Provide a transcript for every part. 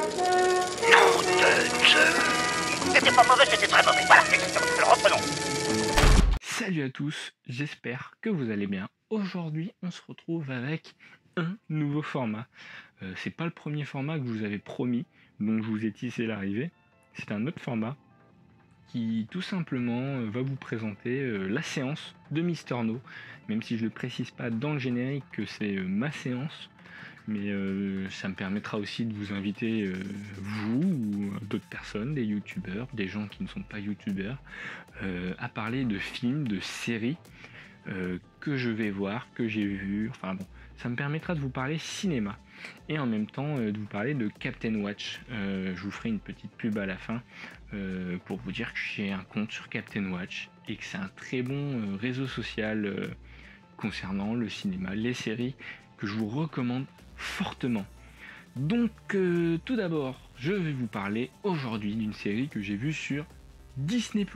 Nom de Dieu! C'était pas mauvais, c'était très mauvais. Voilà, exactement. Alors reprenons. Salut à tous, j'espère que vous allez bien. Aujourd'hui, on se retrouve avec un nouveau format. C'est pas le premier format que je vous avais promis, dont je vous ai tissé l'arrivée. C'est un autre format qui tout simplement va vous présenter la séance de Mister No, même si je ne précise pas dans le générique que c'est ma séance. Mais ça me permettra aussi de vous inviter, vous ou d'autres personnes, des youtubeurs, des gens qui ne sont pas youtubeurs, à parler de films, de séries que je vais voir, que j'ai vu. Enfin bon, ça me permettra de vous parler cinéma et en même temps de vous parler de Captain Watch. Je vous ferai une petite pub à la fin pour vous dire que j'ai un compte sur Captain Watch et que c'est un très bon réseau social concernant le cinéma, les séries, que je vous recommande fortement. Donc tout d'abord, je vais vous parler aujourd'hui d'une série que j'ai vue sur Disney+.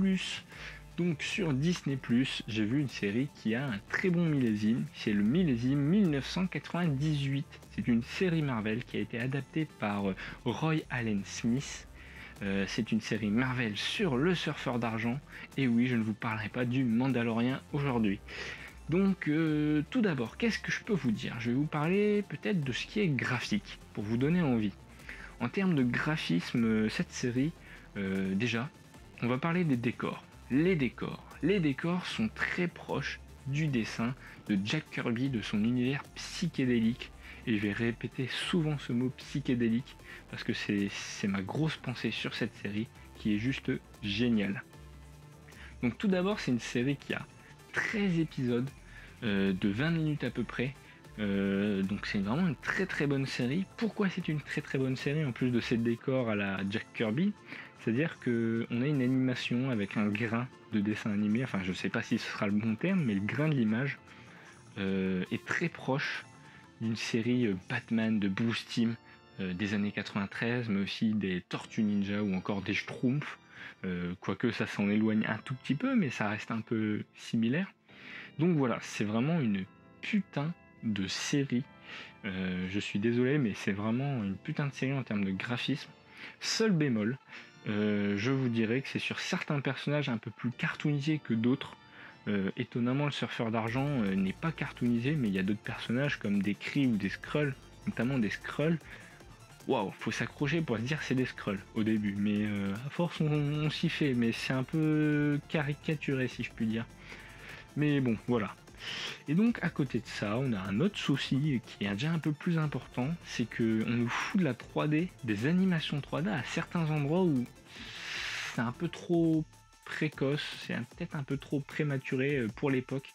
Donc sur Disney+, j'ai vu une série qui a un très bon millésime, c'est le millésime 1998. C'est une série Marvel qui a été adaptée par Roy Allen Smith. C'est une série Marvel sur le surfeur d'argent. Et oui, je ne vous parlerai pas du Mandalorien aujourd'hui. Donc tout d'abord, qu'est-ce que je peux vous dire? Je vais vous parler peut-être de ce qui est graphique, pour vous donner envie. En termes de graphisme, cette série, déjà, on va parler des décors. Les décors sont très proches du dessin de Jack Kirby, de son univers psychédélique. Et je vais répéter souvent ce mot psychédélique, parce que c'est ma grosse pensée sur cette série, qui est juste géniale. Donc tout d'abord, c'est une série qui a 13 épisodes de 20 minutes à peu près. Donc c'est vraiment une très très bonne série. Pourquoi c'est une très très bonne série en plus de ses décors à la Jack Kirby? C'est-à-dire qu'on a une animation avec un grain de dessin animé, enfin je sais pas si ce sera le bon terme, mais le grain de l'image est très proche d'une série Batman de Bruce Timm des années 93, mais aussi des Tortues Ninja ou encore des Schtroumpfs, quoique ça s'en éloigne un tout petit peu, mais ça reste un peu similaire. Donc voilà, c'est vraiment une putain de série. Je suis désolé, mais c'est vraiment une putain de série en termes de graphisme. Seul bémol, je vous dirais que c'est sur certains personnages un peu plus cartoonisés que d'autres. Étonnamment, le surfeur d'argent n'est pas cartoonisé, mais il y a d'autres personnages comme des Kree ou des Skrulls, notamment des Skrulls. Waouh, faut s'accrocher pour se dire que c'est des Skrulls au début, mais à force on s'y fait, mais c'est un peu caricaturé si je puis dire. Mais bon, voilà. Et donc à côté de ça, on a un autre souci qui est déjà un peu plus important, c'est que on nous fout de la 3D, des animations 3D à certains endroits où c'est un peu trop précoce, c'est peut-être un peu trop prématuré pour l'époque.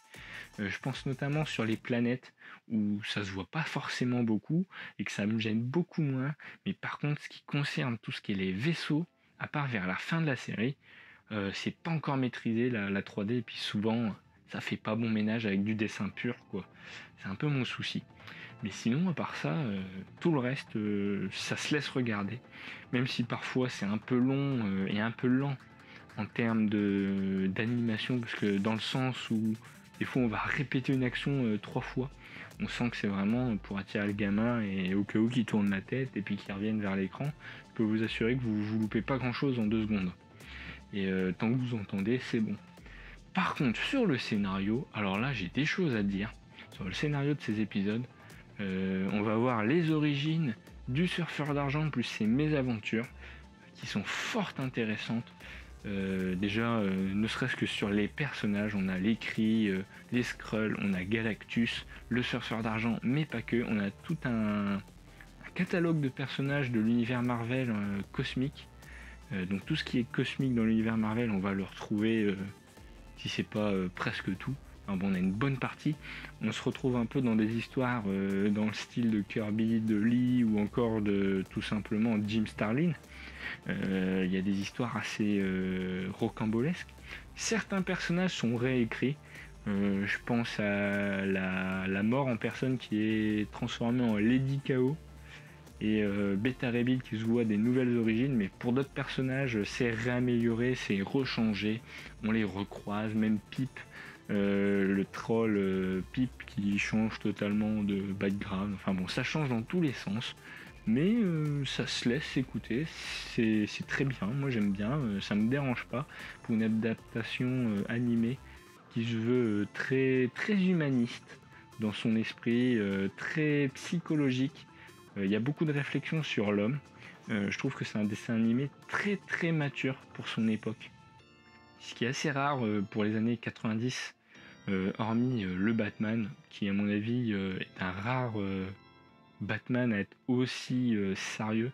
Je pense notamment sur les planètes où ça se voit pas forcément beaucoup et que ça me gêne beaucoup moins. Mais par contre, ce qui concerne tout ce qui est les vaisseaux, à part vers la fin de la série, c'est pas encore maîtrisé la 3D et puis souvent ça fait pas bon ménage avec du dessin pur quoi. C'est un peu mon souci. Mais sinon à part ça, tout le reste ça se laisse regarder. Même si parfois c'est un peu long et un peu lent en termes d'animation, parce que dans le sens où des fois on va répéter une action 3 fois, on sent que c'est vraiment pour attirer le gamin et au cas où qu'il tourne la tête et puis qu'il revienne vers l'écran, je peux vous assurer que vous loupez pas grand chose en 2 secondes. Et tant que vous entendez, c'est bon. Par contre, sur le scénario, alors là j'ai des choses à dire. Sur le scénario de ces épisodes, on va voir les origines du surfeur d'argent plus ses mésaventures, qui sont fort intéressantes. Déjà, ne serait-ce que sur les personnages, on a les Kree, les Skrulls, on a Galactus, le surfeur d'argent, mais pas que. On a tout un catalogue de personnages de l'univers Marvel cosmique. Donc tout ce qui est cosmique dans l'univers Marvel, on va le retrouver, si c'est pas presque tout. Enfin bon, on a une bonne partie. On se retrouve un peu dans des histoires dans le style de Kirby, de Lee ou encore de tout simplement Jim Starlin. Il y a des histoires assez rocambolesques. Certains personnages sont réécrits. Je pense à la mort en personne qui est transformée en Lady Chaos et Beta Ray Bill qui se voit des nouvelles origines, mais pour d'autres personnages c'est réamélioré, c'est rechangé, on les recroise, même Pip, le troll Pip qui change totalement de background, enfin bon ça change dans tous les sens, mais ça se laisse écouter, c'est très bien, moi j'aime bien, ça me dérange pas pour une adaptation animée qui se veut très humaniste dans son esprit, très psychologique. Il y a beaucoup de réflexions sur l'homme. Je trouve que c'est un dessin animé très mature pour son époque. Ce qui est assez rare pour les années 90, hormis le Batman, qui à mon avis est un rare Batman à être aussi sérieux.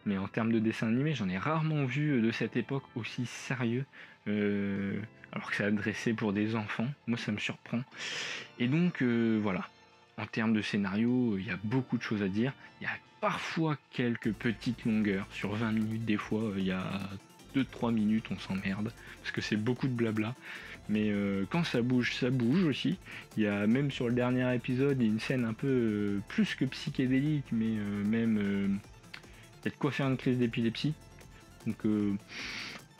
Mais en termes de dessin animé, j'en ai rarement vu de cette époque aussi sérieux, alors que c'est adressé pour des enfants. Moi, ça me surprend. Et donc, voilà. En termes de scénario, il y a beaucoup de choses à dire. Il y a parfois quelques petites longueurs. Sur 20 minutes, des fois, il y a 2-3 minutes, on s'emmerde. Parce que c'est beaucoup de blabla. Mais quand ça bouge aussi. Il y a même sur le dernier épisode, il y a une scène un peu plus que psychédélique, mais même... il y a de quoi faire une crise d'épilepsie. Donc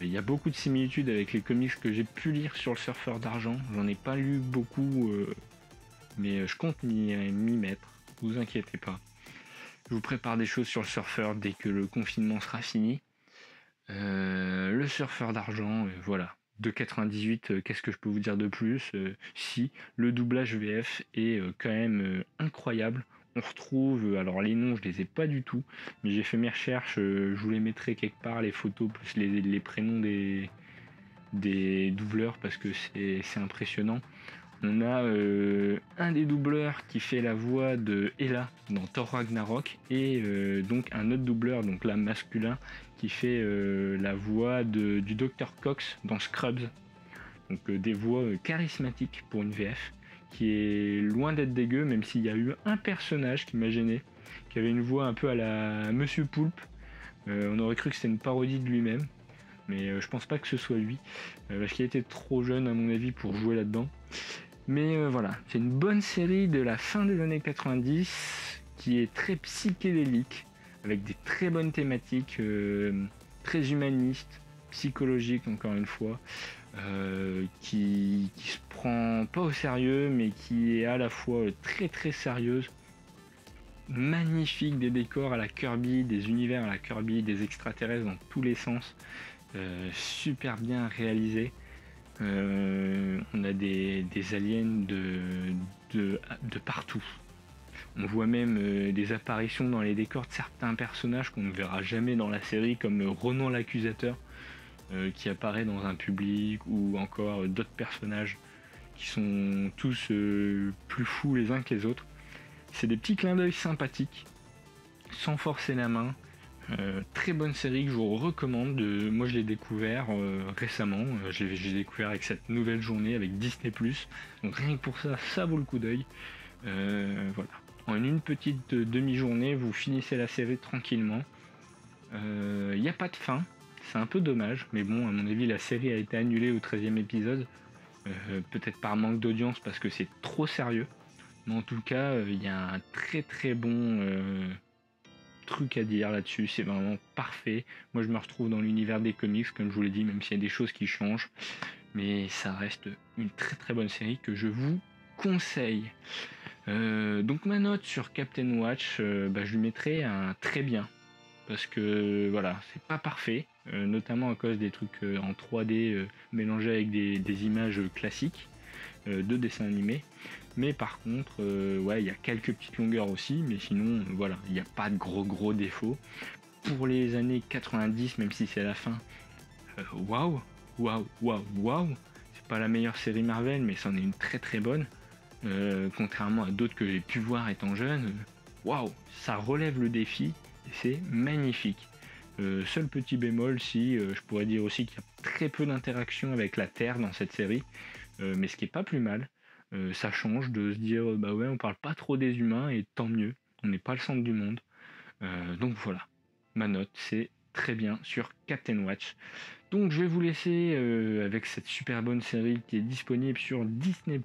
il y a beaucoup de similitudes avec les comics que j'ai pu lire sur le surfeur d'argent. J'en ai pas lu beaucoup, mais je compte m'y mettre. Vous inquiétez pas. Je vous prépare des choses sur le surfeur dès que le confinement sera fini. Le surfeur d'argent, voilà. De 98, qu'est-ce que je peux vous dire de plus? Si, le doublage VF est quand même incroyable. On retrouve, alors les noms je les ai pas du tout, mais j'ai fait mes recherches, je vous les mettrai quelque part, les photos plus les prénoms des doubleurs parce que c'est impressionnant. On a un des doubleurs qui fait la voix de Hela dans Thor Ragnarok et donc un autre doubleur, donc là masculin, qui fait la voix du Dr Cox dans Scrubs. Donc des voix charismatiques pour une VF qui est loin d'être dégueu, même s'il y a eu un personnage qui m'a gêné, qui avait une voix un peu à la Monsieur Poulpe. On aurait cru que c'était une parodie de lui-même, mais je pense pas que ce soit lui, parce qu'il était trop jeune à mon avis pour jouer là-dedans. Mais voilà, c'est une bonne série de la fin des années 90 qui est très psychédélique, avec des très bonnes thématiques, très humanistes, psychologiques encore une fois, qui se prend pas au sérieux mais qui est à la fois très sérieuse, magnifique, des décors à la Kirby, des univers à la Kirby, des extraterrestres dans tous les sens, super bien réalisé. On a des aliens de partout. On voit même des apparitions dans les décors de certains personnages qu'on ne verra jamais dans la série, comme Ronan l'accusateur qui apparaît dans un public, ou encore d'autres personnages qui sont tous plus fous les uns que les autres. C'est des petits clins d'œil sympathiques, sans forcer la main. Très bonne série que je vous recommande. Moi je l'ai découvert récemment, je l'ai découvert avec cette nouvelle journée avec Disney+. Donc rien que pour ça, ça vaut le coup d'œil. Voilà. En une petite demi-journée, vous finissez la série tranquillement. Il n'y a pas de fin, c'est un peu dommage, mais bon, à mon avis, la série a été annulée au 13e épisode. Peut-être par manque d'audience parce que c'est trop sérieux. Mais en tout cas, il y a un très bon truc à dire là-dessus, c'est vraiment parfait. Moi je me retrouve dans l'univers des comics comme je vous l'ai dit, même s'il y a des choses qui changent, mais ça reste une très bonne série que je vous conseille. Donc ma note sur Captain Watch, je lui mettrai un très bien, parce que voilà, c'est pas parfait, notamment à cause des trucs en 3D mélangés avec des images classiques de dessins animés. Mais par contre, ouais, il y a quelques petites longueurs aussi, mais sinon, voilà, il n'y a pas de gros défauts. Pour les années 90, même si c'est la fin, waouh, c'est pas la meilleure série Marvel, mais c'en est une très bonne. Contrairement à d'autres que j'ai pu voir étant jeune, waouh, ça relève le défi et c'est magnifique. Seul petit bémol, si je pourrais dire aussi qu'il y a très peu d'interaction avec la Terre dans cette série, mais ce qui est pas plus mal. Ça change de se dire bah ouais, on parle pas trop des humains et tant mieux, on n'est pas le centre du monde. Donc voilà, ma note c'est très bien sur Captain Watch. Donc je vais vous laisser avec cette super bonne série qui est disponible sur Disney+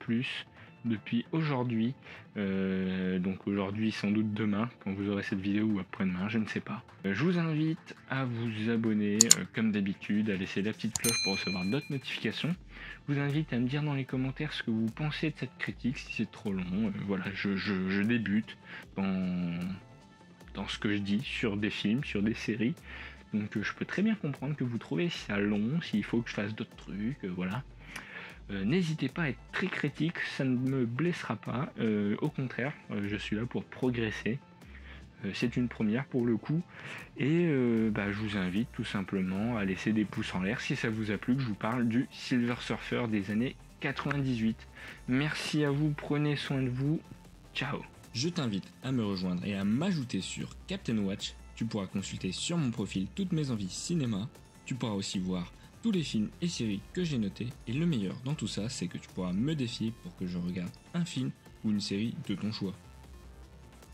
depuis aujourd'hui. Donc aujourd'hui, sans doute demain, quand vous aurez cette vidéo, ou après-demain, je ne sais pas. Je vous invite à vous abonner, comme d'habitude, à laisser la petite cloche pour recevoir d'autres notifications. Je vous invite à me dire dans les commentaires ce que vous pensez de cette critique, si c'est trop long. Voilà, je débute dans dans ce que je dis sur des films, sur des séries. Donc je peux très bien comprendre que vous trouvez ça long, s'il faut que je fasse d'autres trucs, voilà. N'hésitez pas à être très critique, ça ne me blessera pas. Au contraire, je suis là pour progresser. C'est une première pour le coup. Et je vous invite tout simplement à laisser des pouces en l'air si ça vous a plu que je vous parle du Silver Surfer des années 98. Merci à vous, prenez soin de vous. Ciao. Je t'invite à me rejoindre et à m'ajouter sur Captain Watch. Tu pourras consulter sur mon profil toutes mes envies cinéma. Tu pourras aussi voir tous les films et séries que j'ai notés. Et le meilleur dans tout ça, c'est que tu pourras me défier pour que je regarde un film ou une série de ton choix.